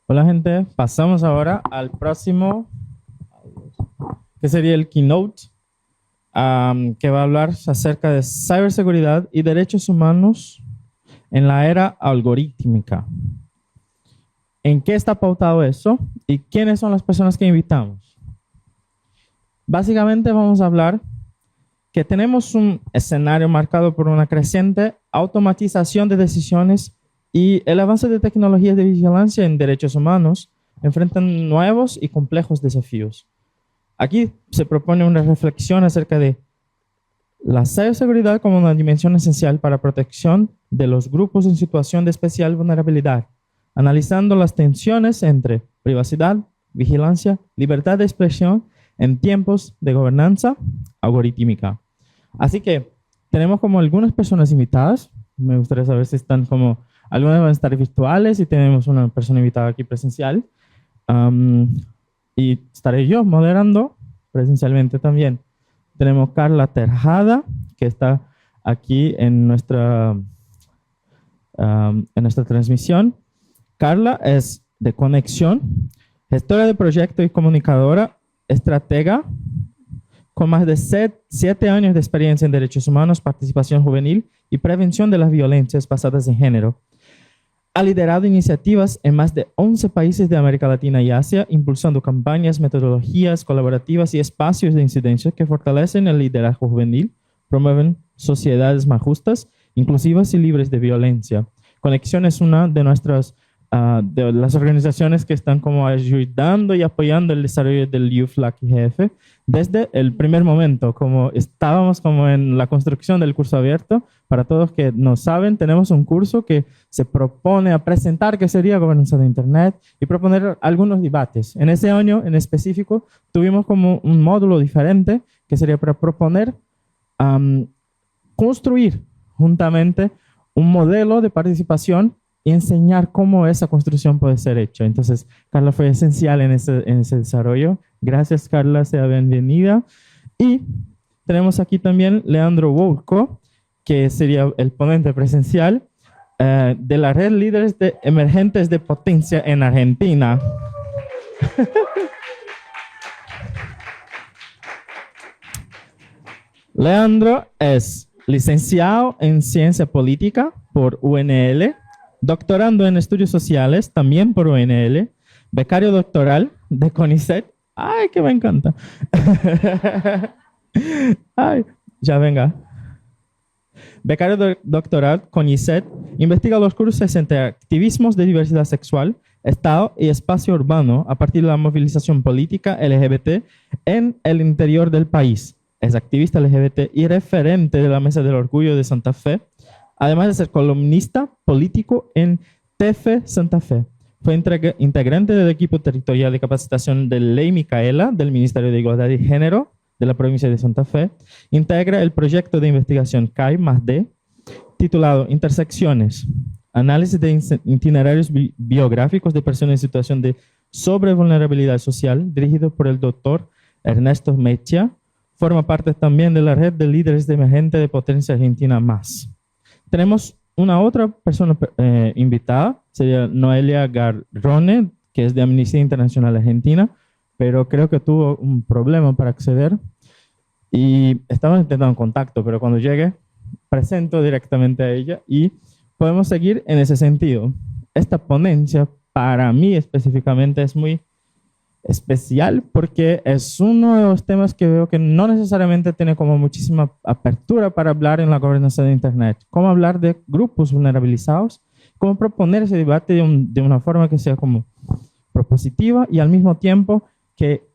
Hola gente, pasamos ahora al próximo, que sería el keynote, que va a hablar acerca de ciberseguridad y derechos humanos en la era algorítmica. ¿En qué está pautado eso? ¿Y quiénes son las personas que invitamos? Básicamente vamos a hablar que tenemos un escenario marcado por una creciente automatización de decisiones y el avance de tecnologías de vigilancia en derechos humanos enfrentan nuevos y complejos desafíos. Aquí se propone una reflexión acerca de la ciberseguridad como una dimensión esencial para protección de los grupos en situación de especial vulnerabilidad, analizando las tensiones entre privacidad, vigilancia, libertad de expresión en tiempos de gobernanza algorítmica. Así que tenemos como algunas personas invitadas. Me gustaría saber si están como, algunas van a estar virtuales y tenemos una persona invitada aquí presencial. Um, y estaré yo moderando presencialmente también. Tenemos Carla Terjada, que está aquí en nuestra transmisión. Carla es de Conexión, gestora de proyecto y comunicadora, estratega, con más de 7 años de experiencia en derechos humanos, participación juvenil y prevención de las violencias basadas en género. Ha liderado iniciativas en más de 11 países de América Latina y Asia, impulsando campañas, metodologías colaborativas y espacios de incidencia que fortalecen el liderazgo juvenil, promueven sociedades más justas, inclusivas y libres de violencia. Conexión es una de nuestras de las organizaciones que están como ayudando y apoyando el desarrollo del UFLAC IGF desde el primer momento, como estábamos como en la construcción del curso abierto. Para todos que no saben, tenemos un curso que se propone a presentar qué sería gobernanza de Internet y proponer algunos debates. En ese año en específico tuvimos como un módulo diferente que sería para proponer construir juntamente un modelo de participación y enseñar cómo esa construcción puede ser hecha. Entonces, Carla fue esencial en ese desarrollo. Gracias, Carla, sea bienvenida. Y tenemos aquí también Leandro Wolco, que sería el ponente presencial de la red líderes de emergentes de potencia en Argentina. Leandro es licenciado en ciencia política por UNL, doctorando en estudios sociales también por UNL, becario doctoral de CONICET. Ay, que me encanta. Ay, ya venga. Becario doctoral CONICET, investiga los cursos entre activismos de diversidad sexual, Estado y espacio urbano a partir de la movilización política LGBT en el interior del país. Es activista LGBT y referente de la Mesa del Orgullo de Santa Fe, además de ser columnista político en TF Santa Fe. Fue integrante del equipo territorial de capacitación de Ley Micaela del Ministerio de Igualdad y Género de la provincia de Santa Fe. Integra el proyecto de investigación CAI+D, titulado Intersecciones, análisis de itinerarios biográficos de personas en situación de sobrevulnerabilidad social, dirigido por el doctor Ernesto Mechia. Forma parte también de la red de líderes de emergente de potencia argentina más. Tenemos una otra persona invitada, sería Noelia Garrone, que es de Amnistía Internacional Argentina, pero creo que tuvo un problema para acceder y estamos intentando contacto, pero cuando llegue presento directamente a ella y podemos seguir en ese sentido. Esta ponencia para mí específicamente es muy especial porque es uno de los temas que veo que no necesariamente tiene como muchísima apertura para hablar en la gobernanza de Internet. Cómo hablar de grupos vulnerabilizados, cómo proponer ese debate de una forma que sea como propositiva y al mismo tiempo que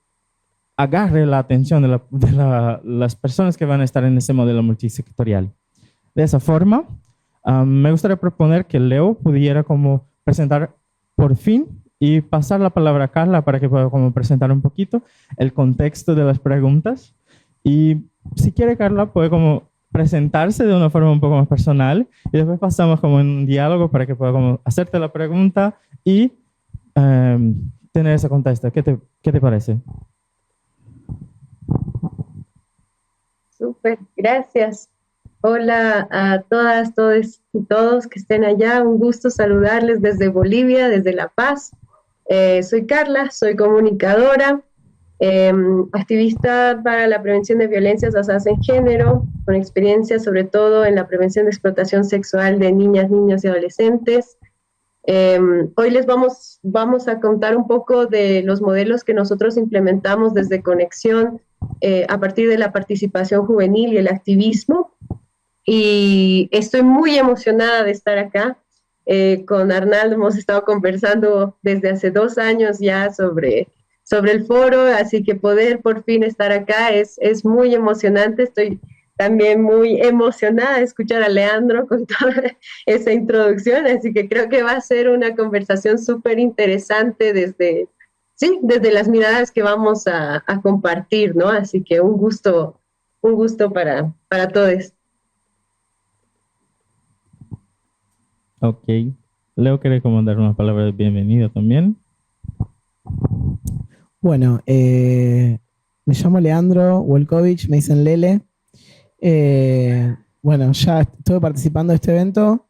agarre la atención de las personas que van a estar en ese modelo multisectorial. De esa forma, me gustaría proponer que Leo pudiera como presentar por fin y pasar la palabra a Carla para que pueda como presentar un poquito el contexto de las preguntas. Y si quiere, Carla, puede como presentarse de una forma un poco más personal y después pasamos como en un diálogo para que pueda como hacerte la pregunta y tener esa contesta. ¿Qué te parece? Súper, gracias. Hola a todas, todos y todos que estén allá. Un gusto saludarles desde Bolivia, desde La Paz. Soy Carla, soy comunicadora, activista para la prevención de violencias basadas en género, con experiencia sobre todo en la prevención de explotación sexual de niñas, niños y adolescentes. Hoy les vamos a contar un poco de los modelos que nosotros implementamos desde Conexión a partir de la participación juvenil y el activismo. Y estoy muy emocionada de estar acá. Con Arnaldo hemos estado conversando desde hace 2 años ya sobre el foro, así que poder por fin estar acá es muy emocionante. Estoy también muy emocionada de escuchar a Leandro con toda esa introducción, así que creo que va a ser una conversación súper interesante desde las miradas que vamos a compartir, ¿no? Así que un gusto para todos. Ok. Leo quiere como dar una palabra de bienvenida también. Bueno, me llamo Leandro Wolkovich, me dicen Lele. Bueno, ya estuve participando de este evento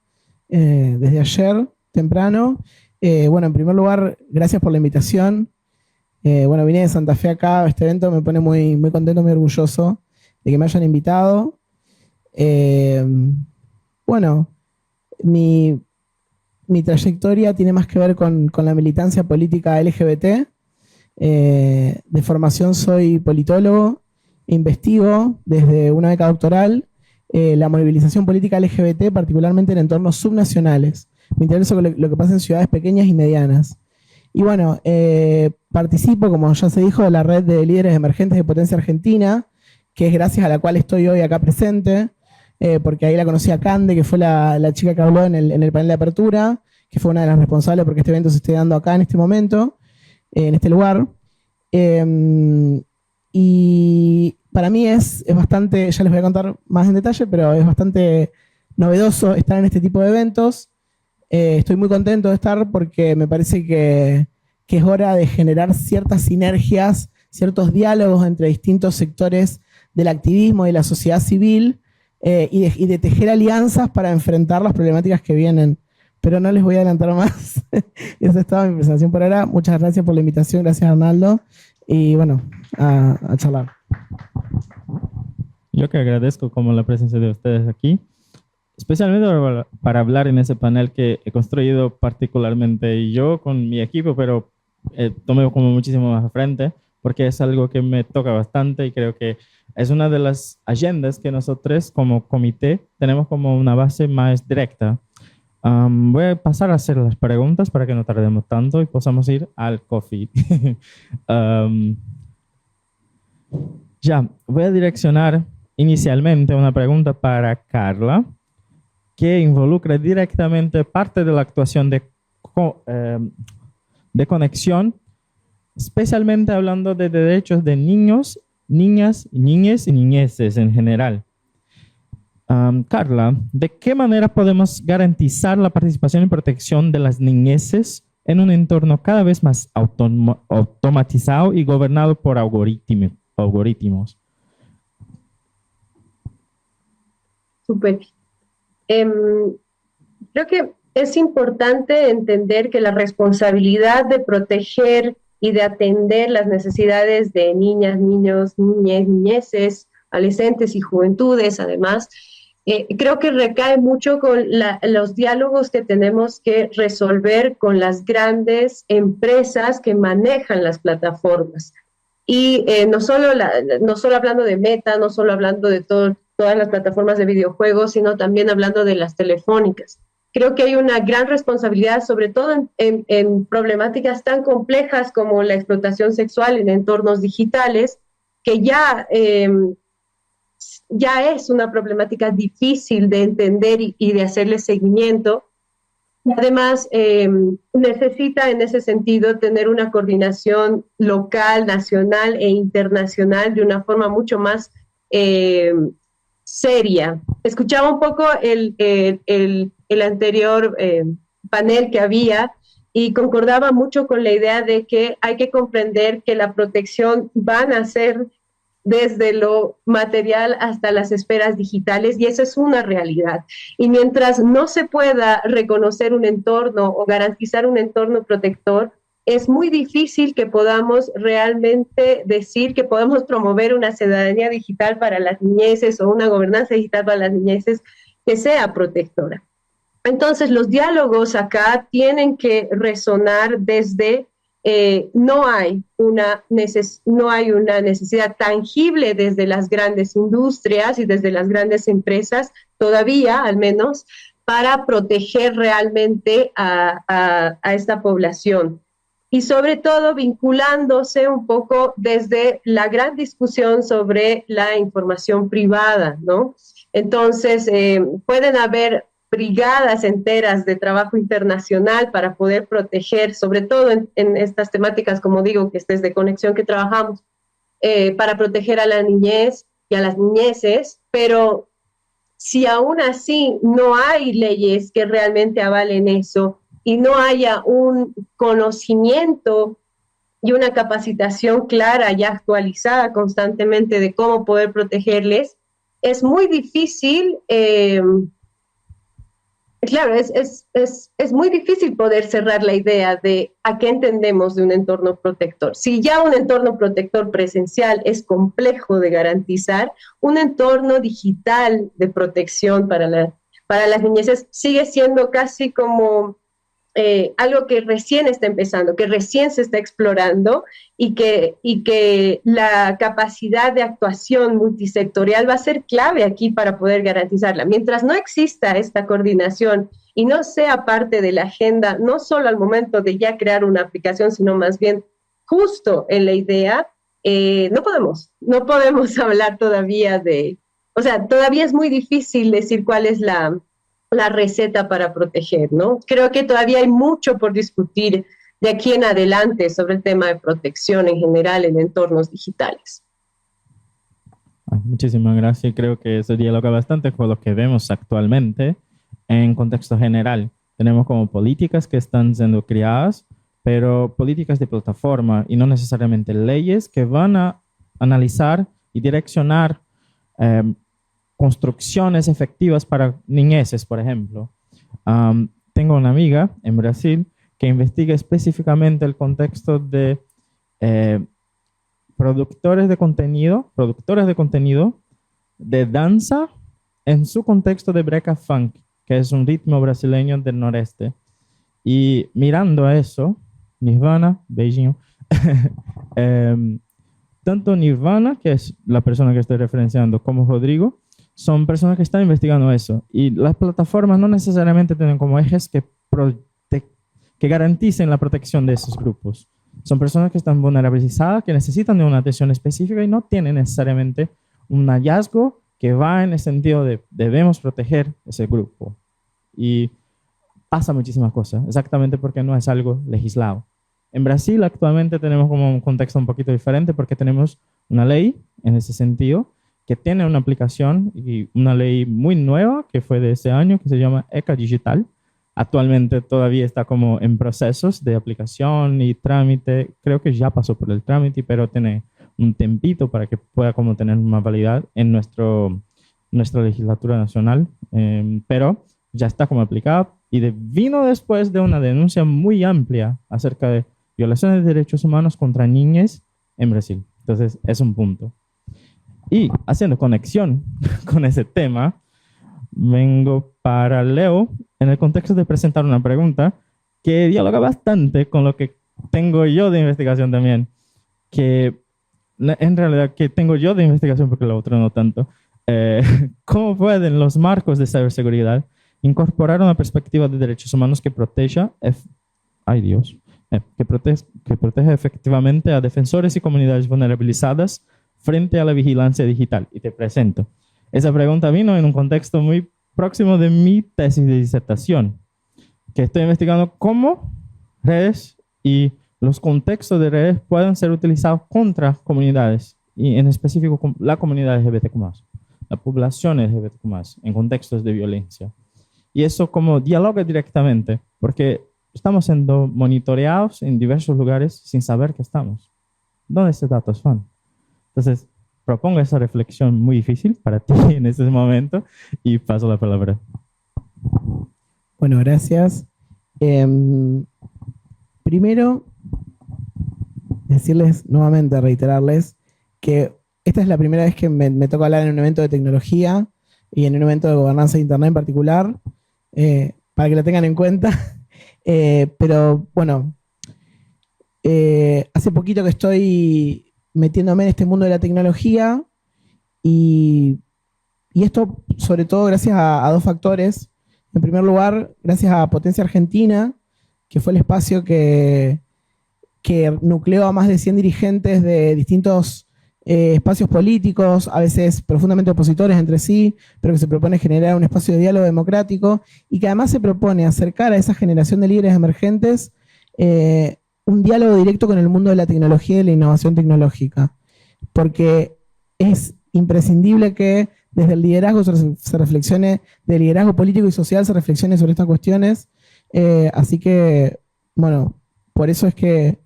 desde ayer, temprano. Bueno, en primer lugar, gracias por la invitación. Bueno, vine de Santa Fe acá a este evento, me pone muy, muy contento, muy orgulloso de que me hayan invitado. Bueno, mi trayectoria tiene más que ver con la militancia política LGBT. De formación soy politólogo, investigo desde una beca doctoral la movilización política LGBT, particularmente en entornos subnacionales. Me interesa lo que pasa en ciudades pequeñas y medianas. Y bueno, participo, como ya se dijo, de la red de líderes emergentes de Potencia Argentina, que es gracias a la cual estoy hoy acá presente, porque ahí la conocí a Cande, que fue la chica que habló en el panel de apertura, que fue una de las responsables porque este evento se esté dando acá en este momento, en este lugar. Y para mí es bastante, ya les voy a contar más en detalle, pero es bastante novedoso estar en este tipo de eventos. Estoy muy contento de estar porque me parece que es hora de generar ciertas sinergias, ciertos diálogos entre distintos sectores del activismo y de la sociedad civil, y de tejer alianzas para enfrentar las problemáticas que vienen. Pero no les voy a adelantar más. Esa es toda mi presentación por ahora. Muchas gracias por la invitación. Gracias, Arnaldo. Y bueno, a charlar. Yo que agradezco como la presencia de ustedes aquí, especialmente para hablar en ese panel que he construido particularmente yo con mi equipo, pero tomé como muchísimo más a frente, porque es algo que me toca bastante y creo que es una de las agendas que nosotros como comité tenemos como una base más directa. Voy a pasar a hacer las preguntas para que no tardemos tanto y podamos ir al coffee. Ya, voy a direccionar inicialmente una pregunta para Carla, que involucra directamente parte de la actuación de conexión, especialmente hablando de derechos de niños, niñas, niñes y niñeces en general. Carla, ¿de qué manera podemos garantizar la participación y protección de las niñeces en un entorno cada vez más automatizado y gobernado por algoritmos? Súper. Creo que es importante entender que la responsabilidad de proteger y de atender las necesidades de niñas, niños, niñez, niñeces, adolescentes y juventudes, además, creo que recae mucho con los diálogos que tenemos que resolver con las grandes empresas que manejan las plataformas. Y no solo hablando de Meta, no solo hablando de todas las plataformas de videojuegos, sino también hablando de las telefónicas. Creo que hay una gran responsabilidad, sobre todo en problemáticas tan complejas como la explotación sexual en entornos digitales, que ya es una problemática difícil de entender y de hacerle seguimiento. Además, necesita en ese sentido tener una coordinación local, nacional e internacional de una forma mucho más seria. Escuchaba un poco el anterior panel que había y concordaba mucho con la idea de que hay que comprender que la protección va a nacer desde lo material hasta las esferas digitales, y esa es una realidad. Y mientras no se pueda reconocer un entorno o garantizar un entorno protector, es muy difícil que podamos realmente decir que podemos promover una ciudadanía digital para las niñeces o una gobernanza digital para las niñeces que sea protectora. Entonces, los diálogos acá tienen que resonar desde no hay una necesidad tangible desde las grandes industrias y desde las grandes empresas, todavía al menos, para proteger realmente a esta población. Y sobre todo vinculándose un poco desde la gran discusión sobre la información privada, ¿no? Entonces, pueden haber brigadas enteras de trabajo internacional para poder proteger, sobre todo en estas temáticas, como digo, que es desde Conexión que trabajamos, para proteger a la niñez y a las niñeces, pero si aún así no hay leyes que realmente avalen eso y no haya un conocimiento y una capacitación clara y actualizada constantemente de cómo poder protegerles, es muy difícil. Claro, es muy difícil poder cerrar la idea de a qué entendemos de un entorno protector. Si ya un entorno protector presencial es complejo de garantizar, un entorno digital de protección para las niñeces sigue siendo casi como algo que recién está empezando, que recién se está explorando y que la capacidad de actuación multisectorial va a ser clave aquí para poder garantizarla. Mientras no exista esta coordinación y no sea parte de la agenda, no solo al momento de ya crear una aplicación, sino más bien justo en la idea, no podemos hablar todavía o sea, todavía es muy difícil decir cuál es la receta para proteger, ¿no? Creo que todavía hay mucho por discutir de aquí en adelante sobre el tema de protección en general en entornos digitales. Muchísimas gracias. Creo que eso dialoga bastante con lo que vemos actualmente en contexto general. Tenemos como políticas que están siendo creadas, pero políticas de plataforma y no necesariamente leyes que van a analizar y direccionar construcciones efectivas para niñeces, por ejemplo. Tengo una amiga en Brasil que investiga específicamente el contexto de productores de contenido de danza en su contexto de breca funk, que es un ritmo brasileño del noreste. Y mirando a eso, Nirvana, beijinho, tanto Nirvana, que es la persona que estoy referenciando, como Rodrigo, son personas que están investigando eso. Y las plataformas no necesariamente tienen como ejes que garanticen la protección de esos grupos. Son personas que están vulnerabilizadas, que necesitan de una atención específica y no tienen necesariamente un hallazgo que va en el sentido de debemos proteger ese grupo. Y pasa muchísimas cosas, exactamente porque no es algo legislado. En Brasil actualmente tenemos como un contexto un poquito diferente porque tenemos una ley en ese sentido que tiene una aplicación y una ley muy nueva que fue de ese año que se llama ECA Digital. Actualmente todavía está como en procesos de aplicación y trámite. Creo que ya pasó por el trámite, pero tiene un tempito para que pueda como tener una validad en nuestra legislatura nacional. Pero ya está como aplicada y vino después de una denuncia muy amplia acerca de violaciones de derechos humanos contra niñas en Brasil. Entonces, es un punto. Y haciendo conexión con ese tema, vengo para Leo en el contexto de presentar una pregunta que dialoga bastante con lo que tengo yo de investigación también, que en realidad que tengo yo de investigación porque lo otro no tanto. ¿Cómo pueden los marcos de ciberseguridad incorporar una perspectiva de derechos humanos que proteja, que protege efectivamente a defensores y comunidades vulnerabilizadas frente a la vigilancia digital? Y te presento. Esa pregunta vino en un contexto muy próximo de mi tesis de disertación, que estoy investigando cómo redes y los contextos de redes pueden ser utilizados contra comunidades, y en específico la comunidad LGBTQ+, la población LGBTQ+, en contextos de violencia. Y eso como dialoga directamente, porque estamos siendo monitoreados en diversos lugares sin saber que estamos. ¿Dónde estos datos van? Entonces, propongo esa reflexión muy difícil para ti en este momento y paso la palabra. Bueno, gracias. Primero, decirles nuevamente, reiterarles, que esta es la primera vez que me toca hablar en un evento de tecnología y en un evento de gobernanza de Internet en particular, para que lo tengan en cuenta. Pero bueno, hace poquito que estoy metiéndome en este mundo de la tecnología y esto sobre todo gracias a dos factores. En primer lugar, gracias a Potencia Argentina, que fue el espacio que nucleó a más de 100 dirigentes de distintos espacios políticos, a veces profundamente opositores entre sí, pero que se propone generar un espacio de diálogo democrático y que además se propone acercar a esa generación de líderes emergentes un diálogo directo con el mundo de la tecnología y de la innovación tecnológica. Porque es imprescindible que desde el liderazgo se reflexione, del liderazgo político y social se reflexione sobre estas cuestiones. Así que, bueno, por eso es que,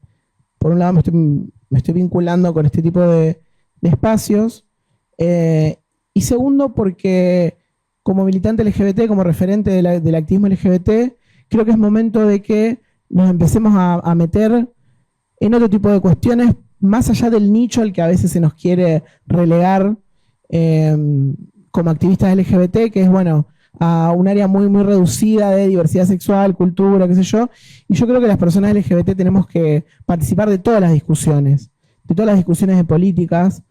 por un lado, me estoy vinculando con este tipo de espacios. Y segundo, porque como militante LGBT, como referente del activismo LGBT, creo que es momento de que nos empecemos a meter en otro tipo de cuestiones, más allá del nicho al que a veces se nos quiere relegar como activistas LGBT, que es, bueno, a un área muy, muy reducida de diversidad sexual, cultura, qué sé yo. Y yo creo que las personas LGBT tenemos que participar de todas las discusiones de políticas,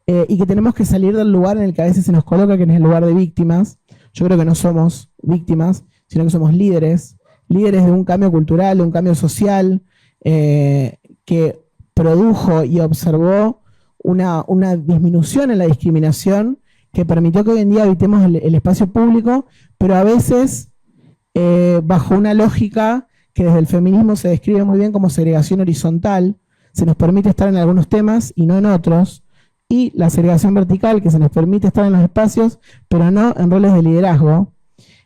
y que tenemos que salir del lugar en el que a veces se nos coloca, que es el lugar de víctimas. Yo creo que no somos víctimas, sino que somos líderes de un cambio cultural, de un cambio social, que produjo y observó una disminución en la discriminación que permitió que hoy en día habitemos el espacio público, pero a veces bajo una lógica que desde el feminismo se describe muy bien como segregación horizontal. Se nos permite estar en algunos temas y no en otros, y la segregación vertical, que se nos permite estar en los espacios, pero no en roles de liderazgo.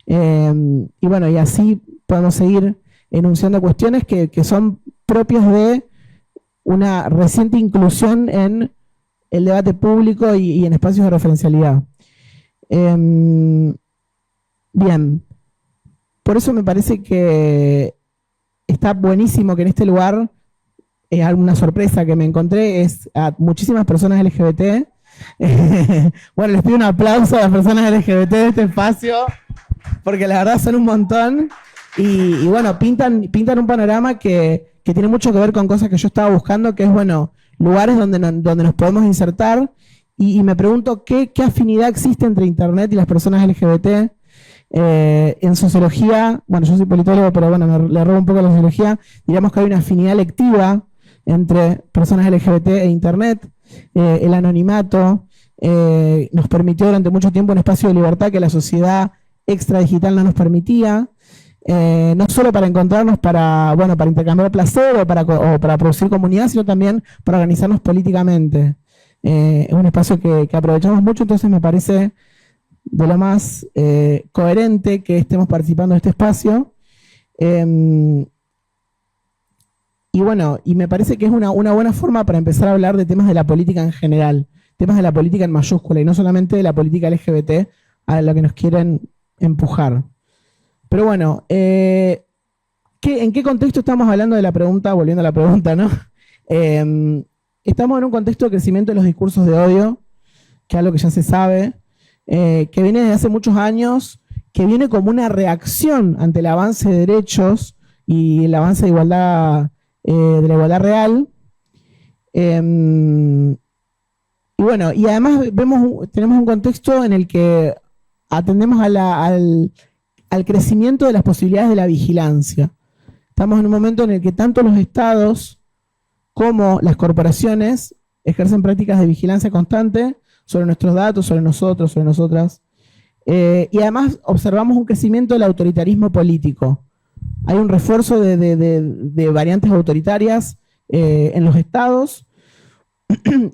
Y bueno, y así podemos seguir enunciando cuestiones que son propias de una reciente inclusión en el debate público y en espacios de referencialidad. Bien, por eso me parece que está buenísimo que en este lugar, alguna sorpresa que me encontré es a muchísimas personas LGBT. Bueno, les pido un aplauso a las personas LGBT de este espacio, porque la verdad son un montón. Y bueno, pintan un panorama que tiene mucho que ver con cosas que yo estaba buscando, que es, bueno, lugares donde nos podemos insertar. Y me pregunto qué afinidad existe entre Internet y las personas LGBT. En sociología, bueno, yo soy politólogo, pero bueno, le robo un poco a la sociología, diríamos que hay una afinidad lectiva entre personas LGBT e Internet. El anonimato nos permitió durante mucho tiempo un espacio de libertad que la sociedad extradigital no nos permitía, no solo para encontrarnos para intercambiar placer o para producir comunidad, sino también para organizarnos políticamente. Es un espacio que aprovechamos mucho, entonces me parece de lo más coherente que estemos participando en este espacio. Y bueno, y me parece que es una buena forma para empezar a hablar de temas de la política en general, temas de la política en mayúscula, y no solamente de la política LGBT a la que nos quieren empujar. Pero bueno, ¿en qué contexto estamos hablando de la pregunta? Volviendo a la pregunta, ¿no? Estamos en un contexto de crecimiento de los discursos de odio, que es algo que ya se sabe, que viene desde hace muchos años, que viene como una reacción ante el avance de derechos y el avance de igualdad, de la igualdad real. Y bueno, y además tenemos un contexto en el que atendemos al crecimiento de las posibilidades de la vigilancia. Estamos en un momento en el que tanto los estados como las corporaciones ejercen prácticas de vigilancia constante sobre nuestros datos, sobre nosotros, sobre nosotras. Y además observamos un crecimiento del autoritarismo político. Hay un refuerzo de variantes autoritarias en los estados.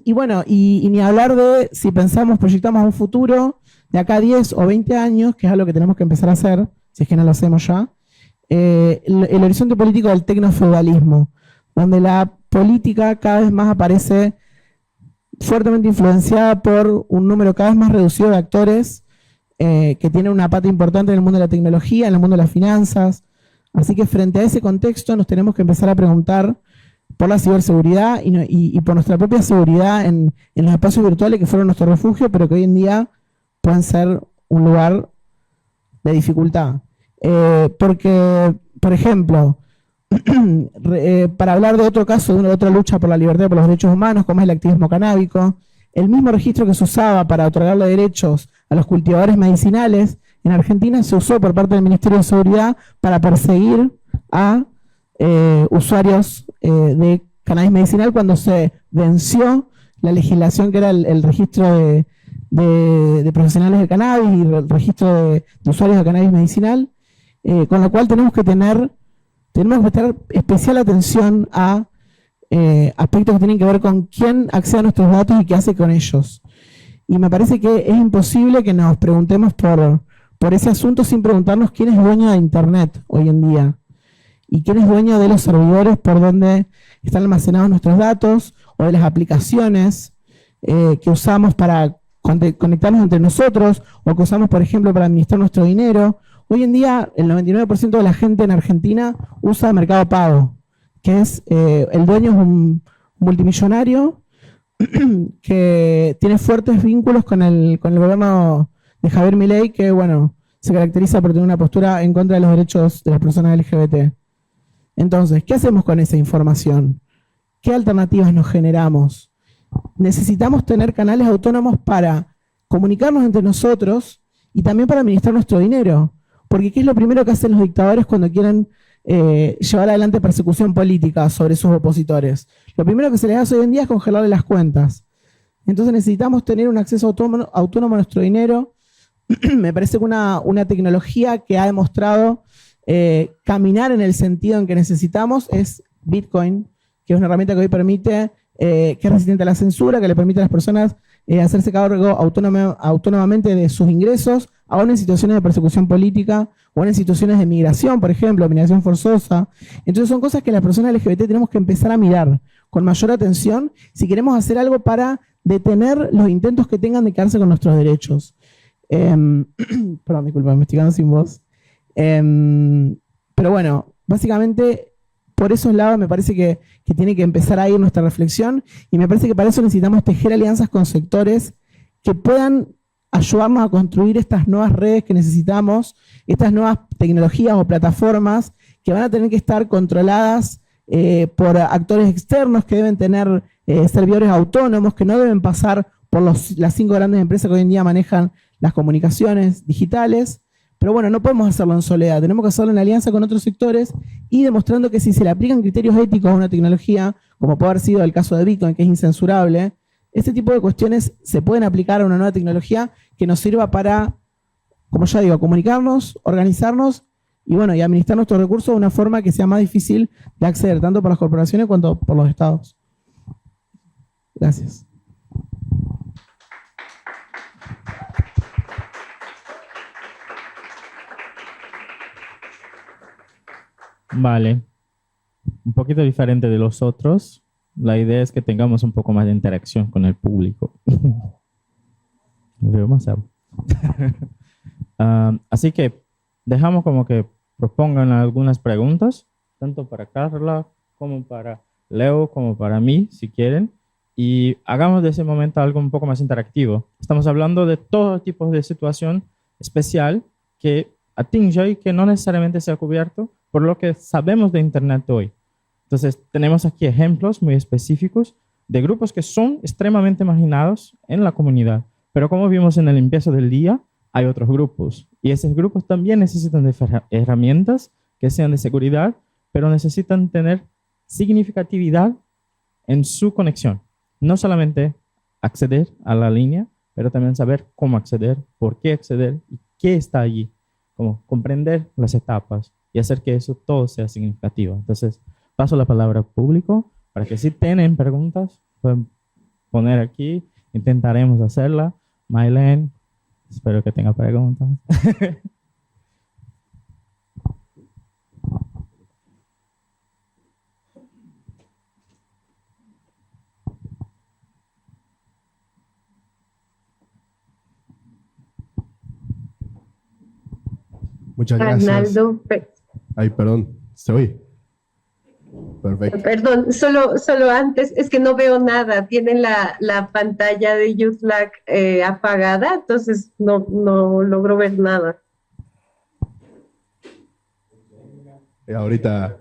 Y bueno, y ni hablar de si proyectamos un futuro de acá a 10 o 20 años, que es algo que tenemos que empezar a hacer, si es que no lo hacemos ya, el horizonte político del tecnofeudalismo, donde la política cada vez más aparece fuertemente influenciada por un número cada vez más reducido de actores que tienen una pata importante en el mundo de la tecnología, en el mundo de las finanzas. Así que frente a ese contexto nos tenemos que empezar a preguntar por la ciberseguridad y por nuestra propia seguridad en los espacios virtuales que fueron nuestro refugio, pero que hoy en día pueden ser un lugar de dificultad. Porque, por ejemplo, para hablar de otro caso, de otra lucha por la libertad y por los derechos humanos, como es el activismo canábico, el mismo registro que se usaba para otorgarle derechos a los cultivadores medicinales, en Argentina se usó por parte del Ministerio de Seguridad para perseguir a usuarios de cannabis medicinal cuando se venció la legislación que era el registro de profesionales de cannabis y el registro de usuarios de cannabis medicinal, con lo cual tenemos que prestar especial atención a aspectos que tienen que ver con quién accede a nuestros datos y qué hace con ellos. Y me parece que es imposible que nos preguntemos por ese asunto sin preguntarnos quién es dueño de Internet hoy en día y quién es dueño de los servidores por donde están almacenados nuestros datos o de las aplicaciones que usamos para conectarnos entre nosotros o que usamos, por ejemplo, para administrar nuestro dinero. Hoy en día, el 99% de la gente en Argentina usa Mercado Pago, que es, el dueño es un multimillonario que tiene fuertes vínculos con el gobierno de Javier Milei, que, bueno, se caracteriza por tener una postura en contra de los derechos de las personas LGBT. Entonces, ¿qué hacemos con esa información? ¿Qué alternativas nos generamos? Necesitamos tener canales autónomos para comunicarnos entre nosotros y también para administrar nuestro dinero. Porque ¿qué es lo primero que hacen los dictadores cuando quieren llevar adelante persecución política sobre sus opositores? Lo primero que se les hace hoy en día es congelarle las cuentas. Entonces necesitamos tener un acceso autónomo a nuestro dinero. Me parece que una tecnología que ha demostrado caminar en el sentido en que necesitamos es Bitcoin, que es una herramienta que hoy permite, que es resistente a la censura, que le permite a las personas hacerse cargo autónomamente de sus ingresos, aún en situaciones de persecución política o en situaciones de migración, por ejemplo, migración forzosa. Entonces son cosas que las personas LGBT tenemos que empezar a mirar con mayor atención si queremos hacer algo para detener los intentos que tengan de quedarse con nuestros derechos. Perdón, disculpa, me estoy quedando sin voz. Pero bueno, básicamente por esos lados me parece que tiene que empezar a ir nuestra reflexión y me parece que para eso necesitamos tejer alianzas con sectores que puedan ayudarnos a construir estas nuevas redes que necesitamos, estas nuevas tecnologías o plataformas que van a tener que estar controladas por actores externos que deben tener servidores autónomos, que no deben pasar por las 5 grandes empresas que hoy en día manejan las comunicaciones digitales. Pero bueno, no podemos hacerlo en soledad, tenemos que hacerlo en alianza con otros sectores y demostrando que si se le aplican criterios éticos a una tecnología, como puede haber sido el caso de Bitcoin, que es incensurable, este tipo de cuestiones se pueden aplicar a una nueva tecnología que nos sirva para, como ya digo, comunicarnos, organizarnos y bueno, y administrar nuestros recursos de una forma que sea más difícil de acceder, tanto por las corporaciones cuanto por los estados. Gracias. Vale. Un poquito diferente de los otros. La idea es que tengamos un poco más de interacción con el público. Veo demasiado. Así que dejamos como que propongan algunas preguntas, tanto para Carla como para Leo, como para mí, si quieren. Y hagamos de ese momento algo un poco más interactivo. Estamos hablando de todo tipo de situación especial que atinge y que no necesariamente se ha cubierto por lo que sabemos de Internet hoy. Entonces, tenemos aquí ejemplos muy específicos de grupos que son extremadamente marginados en la comunidad. Pero como vimos en el empiezo del día, hay otros grupos. Y esos grupos también necesitan de herramientas que sean de seguridad, pero necesitan tener significatividad en su conexión. No solamente acceder a la línea, pero también saber cómo acceder, por qué acceder y qué está allí. Como comprender las etapas y hacer que eso todo sea significativo. Entonces, paso la palabra al público para que si tienen preguntas, pueden poner aquí. Intentaremos hacerla. Mylene, espero que tenga preguntas. Muchas gracias. Arnaldo. Ay, perdón, ¿se oye? Perfecto. Perdón, solo antes, es que no veo nada. Tienen la pantalla de YouthLag apagada, entonces no logro ver nada. Ahorita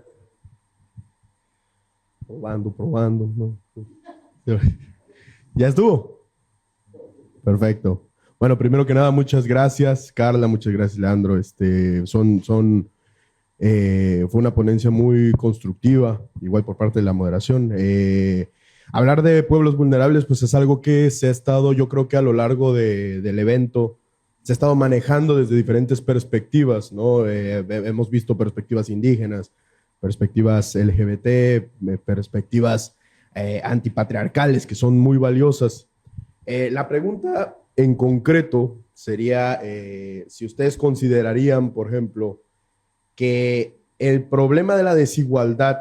probando, ¿no? ¿Ya estuvo? Perfecto. Bueno, primero que nada, muchas gracias, Carla, muchas gracias, Leandro. Fue una ponencia muy constructiva, igual por parte de la moderación. Hablar de pueblos vulnerables, pues es algo que se ha estado, yo creo que a lo largo del evento, se ha estado manejando desde diferentes perspectivas, ¿no? Hemos visto perspectivas indígenas, perspectivas LGBT, perspectivas antipatriarcales, que son muy valiosas. La pregunta en concreto sería si ustedes considerarían, por ejemplo, que el problema de la desigualdad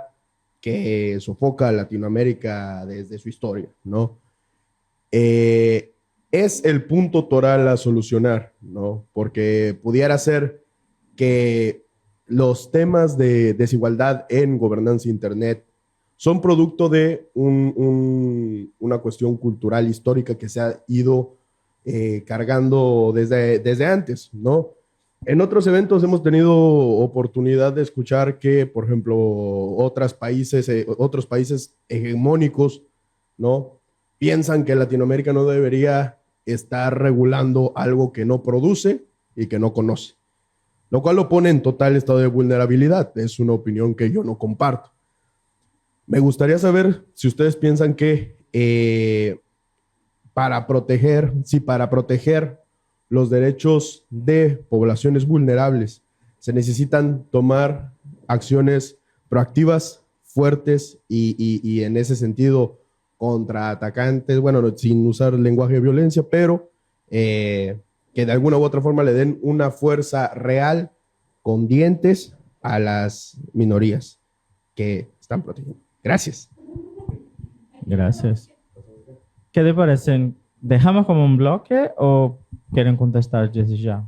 que sofoca a Latinoamérica desde su historia, ¿no? Es el punto toral a solucionar, ¿no? Porque pudiera ser que los temas de desigualdad en gobernanza Internet son producto de una cuestión cultural histórica que se ha ido cargando desde antes, ¿no? En otros eventos hemos tenido oportunidad de escuchar que, por ejemplo, otros países hegemónicos, ¿no? Piensan que Latinoamérica no debería estar regulando algo que no produce y que no conoce, lo cual lo pone en total estado de vulnerabilidad. Es una opinión que yo no comparto. Me gustaría saber si ustedes piensan que para proteger los derechos de poblaciones vulnerables se necesitan tomar acciones proactivas, fuertes y en ese sentido contra atacantes, bueno, sin usar lenguaje de violencia, pero que de alguna u otra forma le den una fuerza real con dientes a las minorías que están protegiendo. Gracias. Gracias. ¿Qué te parecen? ¿Dejamos como un bloque o quieren contestar desde ya?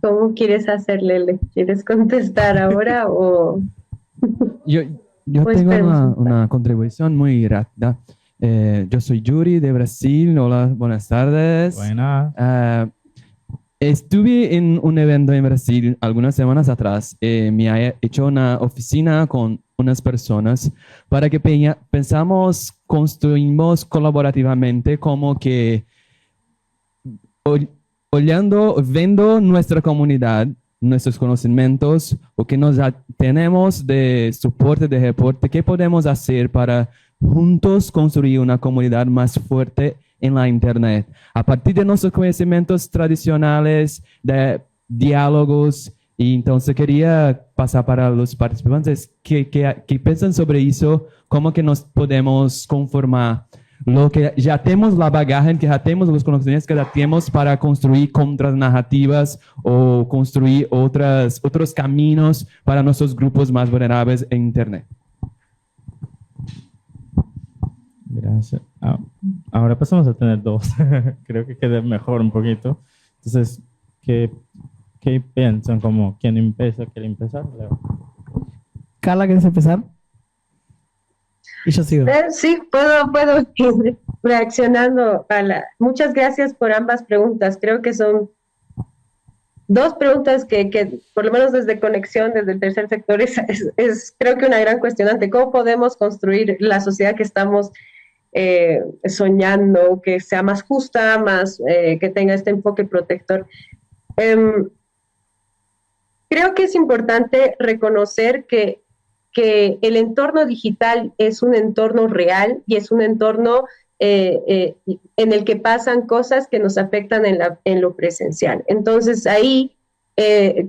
¿Cómo quieres hacerle? ¿Quieres contestar ahora o...? Yo Pues tengo una contribución muy rápida. Yo soy Yuri de Brasil. Hola, buenas tardes. Buenas. Estuve en un evento en Brasil algunas semanas atrás. Me he hecho una oficina con unas personas para que pensamos, construimos colaborativamente como que viendo nuestra comunidad, nuestros conocimientos, o que nos tenemos de soporte, de reporte, ¿qué podemos hacer para juntos construir una comunidad más fuerte en la Internet? A partir de nuestros conocimientos tradicionales, de diálogos, y entonces quería pasar para los participantes que piensan sobre eso, cómo que nos podemos conformar lo que ya tenemos, la bagaje, que ya tenemos los conocimientos que ya tenemos para construir contranarrativas o construir otros caminos para nuestros grupos más vulnerables en Internet. Gracias. Ahora pasamos a tener dos. Creo que queda mejor un poquito. Entonces, ¿qué piensan? Como, ¿quién empieza? ¿Quiere empezar? Leo. Carla, ¿quieres empezar? Y yo sigo. Sí, puedo ir reaccionando Muchas gracias por ambas preguntas. Creo que son dos preguntas que por lo menos desde Conexión, desde el tercer sector, es creo que una gran cuestionante. ¿Cómo podemos construir la sociedad que estamos soñando, que sea más justa, que tenga este enfoque protector? Creo que es importante reconocer que el entorno digital es un entorno real y es un entorno en el que pasan cosas que nos afectan en lo presencial. Entonces ahí,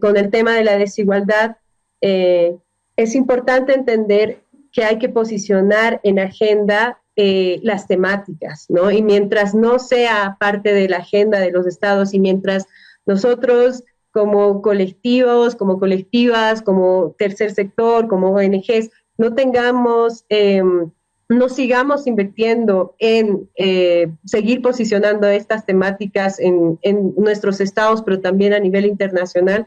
con el tema de la desigualdad, es importante entender que hay que posicionar en agenda las temáticas, ¿no? Y mientras no sea parte de la agenda de los estados y mientras nosotros como colectivos, como colectivas, como tercer sector, como ONGs, no tengamos no sigamos invirtiendo en seguir posicionando estas temáticas en nuestros estados, pero también a nivel internacional,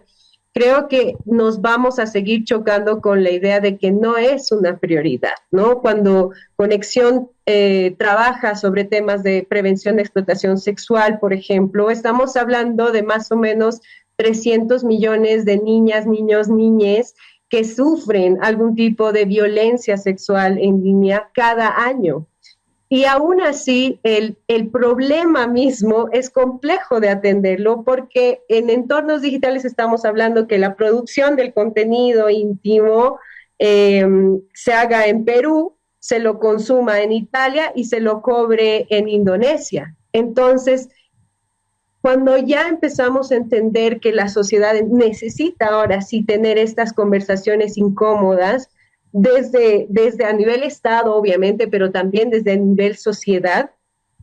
creo que nos vamos a seguir chocando con la idea de que no es una prioridad, ¿no? Cuando Conexión trabaja sobre temas de prevención de explotación sexual, por ejemplo, estamos hablando de más o menos 300 millones de niñas, niños, niñes que sufren algún tipo de violencia sexual en línea cada año. Y aún así, el problema mismo es complejo de atenderlo porque en entornos digitales estamos hablando que la producción del contenido íntimo se haga en Perú, se lo consuma en Italia y se lo cobre en Indonesia. Entonces, cuando ya empezamos a entender que la sociedad necesita ahora sí tener estas conversaciones incómodas, desde a nivel Estado, obviamente, pero también desde el nivel sociedad,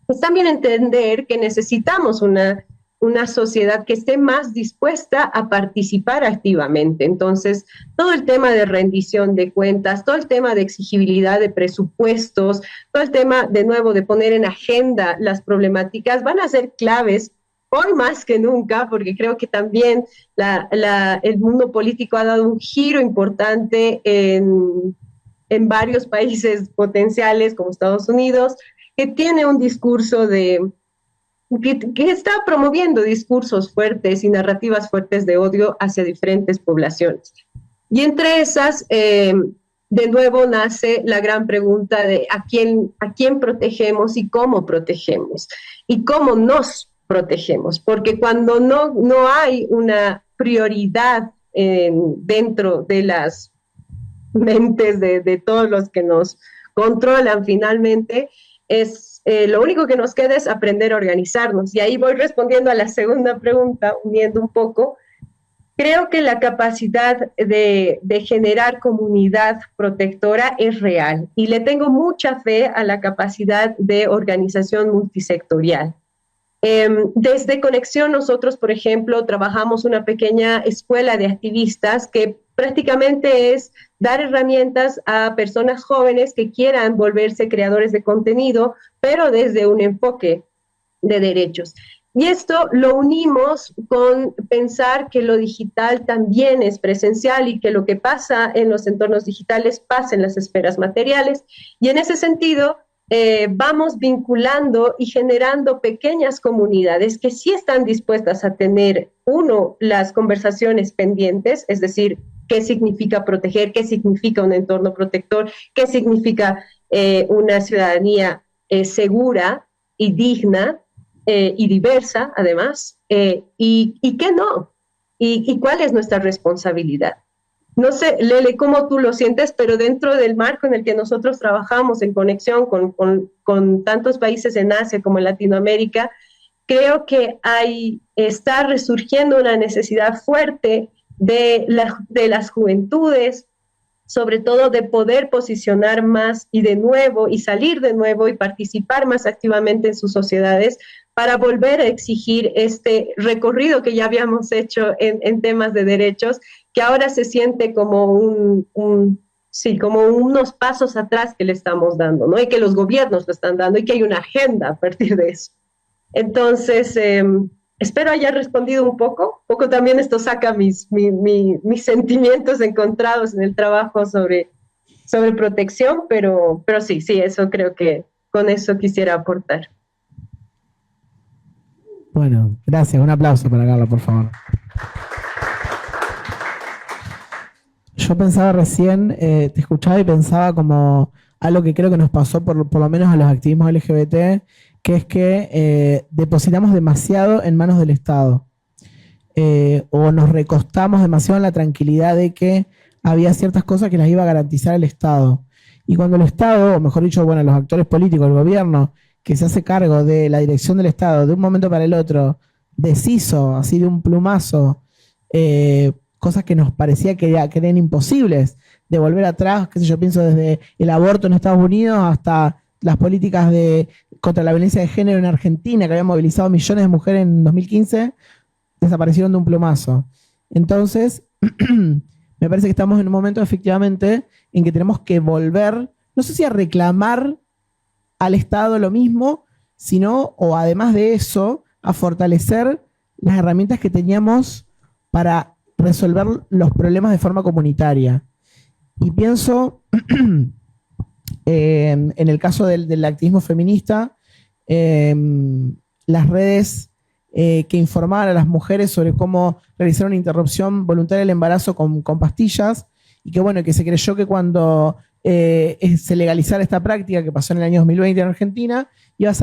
es también entender que necesitamos una sociedad que esté más dispuesta a participar activamente. Entonces, todo el tema de rendición de cuentas, todo el tema de exigibilidad de presupuestos, todo el tema, de nuevo, de poner en agenda las problemáticas, van a ser claves hoy más que nunca, porque creo que también el mundo político ha dado un giro importante en varios países potenciales como Estados Unidos, que tiene un discurso que está promoviendo discursos fuertes y narrativas fuertes de odio hacia diferentes poblaciones. Y entre esas, de nuevo nace la gran pregunta de a quién protegemos y cómo protegemos, y cómo nos protegemos, porque cuando no hay una prioridad dentro de las mentes de todos los que nos controlan finalmente, lo único que nos queda es aprender a organizarnos. Y ahí voy respondiendo a la segunda pregunta, uniendo un poco. Creo que la capacidad de generar comunidad protectora es real y le tengo mucha fe a la capacidad de organización multisectorial. Desde Conexión nosotros, por ejemplo, trabajamos una pequeña escuela de activistas que prácticamente es dar herramientas a personas jóvenes que quieran volverse creadores de contenido, pero desde un enfoque de derechos. Y esto lo unimos con pensar que lo digital también es presencial y que lo que pasa en los entornos digitales pasa en las esferas materiales. Y en ese sentido, vamos vinculando y generando pequeñas comunidades que sí están dispuestas a tener, las conversaciones pendientes, es decir, qué significa proteger, qué significa un entorno protector, qué significa una ciudadanía segura y digna y diversa, además, y qué no, y cuál es nuestra responsabilidad. No sé, Lele, cómo tú lo sientes, pero dentro del marco en el que nosotros trabajamos en Conexión con tantos países en Asia como en Latinoamérica, creo que está resurgiendo una necesidad fuerte de las juventudes, sobre todo de poder posicionar más y salir de nuevo y participar más activamente en sus sociedades para volver a exigir este recorrido que ya habíamos hecho en temas de derechos, que ahora se siente como como unos pasos atrás que le estamos dando, ¿no? Y que los gobiernos lo están dando y que hay una agenda a partir de eso. Entonces, espero haya respondido un poco. También esto saca mis sentimientos encontrados en el trabajo sobre protección, pero sí, eso creo que con eso quisiera aportar. Bueno, gracias. Un aplauso para Carla, por favor. Yo pensaba recién, te escuchaba y pensaba como algo que creo que nos pasó por lo menos a los activismos LGBT, que es que depositamos demasiado en manos del Estado. O nos recostamos demasiado en la tranquilidad de que había ciertas cosas que las iba a garantizar el Estado. Y cuando el Estado, o mejor dicho, bueno, los actores políticos, el gobierno, que se hace cargo de la dirección del Estado de un momento para el otro, deshizo, así de un plumazo, cosas que nos parecía que eran imposibles de volver atrás, qué sé yo, pienso desde el aborto en Estados Unidos hasta las políticas contra la violencia de género en Argentina, que habían movilizado millones de mujeres en 2015, desaparecieron de un plumazo. Entonces, me parece que estamos en un momento efectivamente en que tenemos que volver no sé si a reclamar al Estado lo mismo, sino, o además de eso, a fortalecer las herramientas que teníamos para resolver los problemas de forma comunitaria. Y pienso en el caso del activismo feminista, las redes que informaban a las mujeres sobre cómo realizar una interrupción voluntaria del embarazo con pastillas, y que bueno, que se creyó que cuando se legalizara esta práctica que pasó en el año 2020 en Argentina, iba a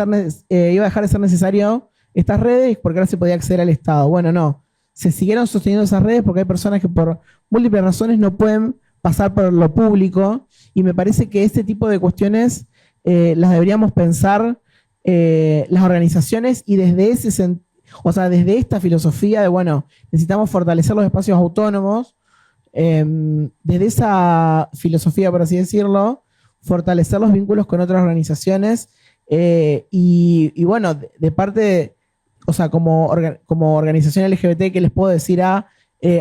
dejar de ser necesario estas redes porque ahora se podía acceder al Estado. Bueno, no. Se siguieron sosteniendo esas redes porque hay personas que por múltiples razones no pueden pasar por lo público, y me parece que este tipo de cuestiones las deberíamos pensar las organizaciones, y desde desde esta filosofía de, bueno, necesitamos fortalecer los espacios autónomos, desde esa filosofía, por así decirlo, fortalecer los vínculos con otras organizaciones, y bueno, de parte, o sea, como organización LGBT, ¿qué les puedo decir a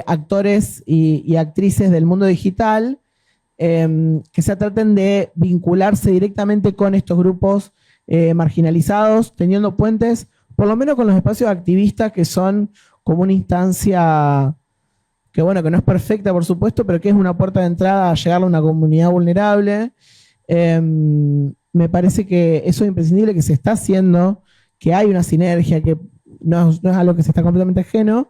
actores y actrices del mundo digital? Que se traten de vincularse directamente con estos grupos marginalizados, teniendo puentes, por lo menos con los espacios activistas, que son como una instancia que, bueno, que no es perfecta, por supuesto, pero que es una puerta de entrada a llegar a una comunidad vulnerable. Me parece que eso es imprescindible, que se está haciendo, que hay una sinergia, que no es algo que se está completamente ajeno,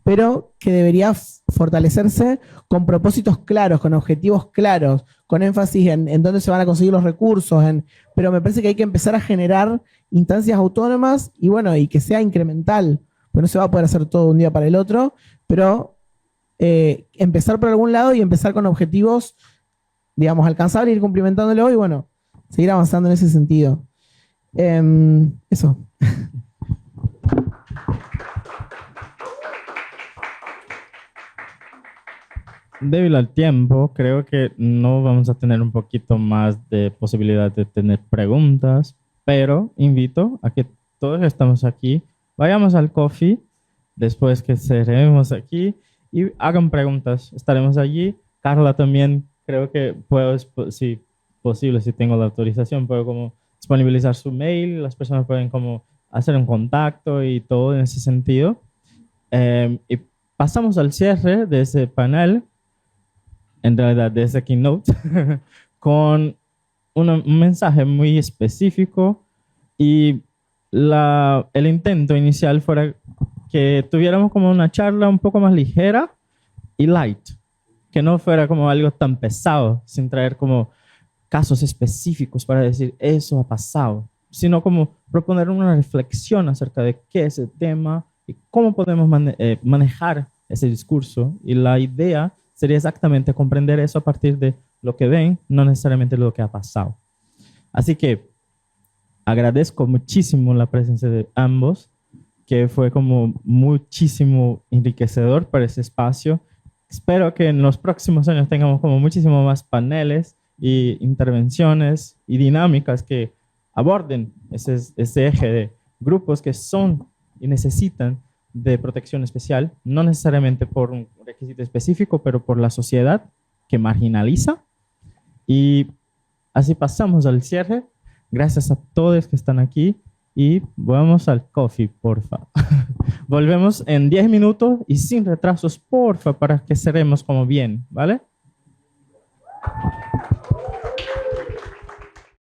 pero que debería fortalecerse con propósitos claros, con objetivos claros, con énfasis en dónde se van a conseguir los recursos, pero me parece que hay que empezar a generar instancias autónomas y bueno, y que sea incremental, porque no se va a poder hacer todo de un día para el otro, pero empezar por algún lado y empezar con objetivos, digamos, alcanzables, ir cumplimentándolo y bueno, seguir avanzando en ese sentido. Eso. Debido al tiempo, creo que no vamos a tener un poquito más de posibilidad de tener preguntas, pero invito a que todos que estamos aquí, vayamos al coffee después que cerremos aquí y hagan preguntas. Estaremos allí. Carla también, creo que puedo, si posible, si tengo la autorización, puedo como disponibilizar su mail, las personas pueden como hacer un contacto y todo en ese sentido. Y pasamos al cierre de ese panel, en realidad de ese keynote, con un mensaje muy específico, y el intento inicial fuera que tuviéramos como una charla un poco más ligera y light, que no fuera como algo tan pesado, sin traer como casos específicos para decir eso ha pasado, sino como proponer una reflexión acerca de qué es el tema y cómo podemos manejar ese discurso. Y la idea sería exactamente comprender eso a partir de lo que ven, no necesariamente lo que ha pasado. Así que agradezco muchísimo la presencia de ambos, que fue como muchísimo enriquecedor para ese espacio. Espero que en los próximos años tengamos como muchísimo más paneles y intervenciones y dinámicas que aborden ese eje de grupos que son y necesitan de protección especial, no necesariamente por un requisito específico, pero por la sociedad que marginaliza. Y así pasamos al cierre. Gracias a todos que están aquí y vamos al coffee, porfa. Volvemos en 10 minutos y sin retrasos, porfa, para que cerremos como bien, ¿vale?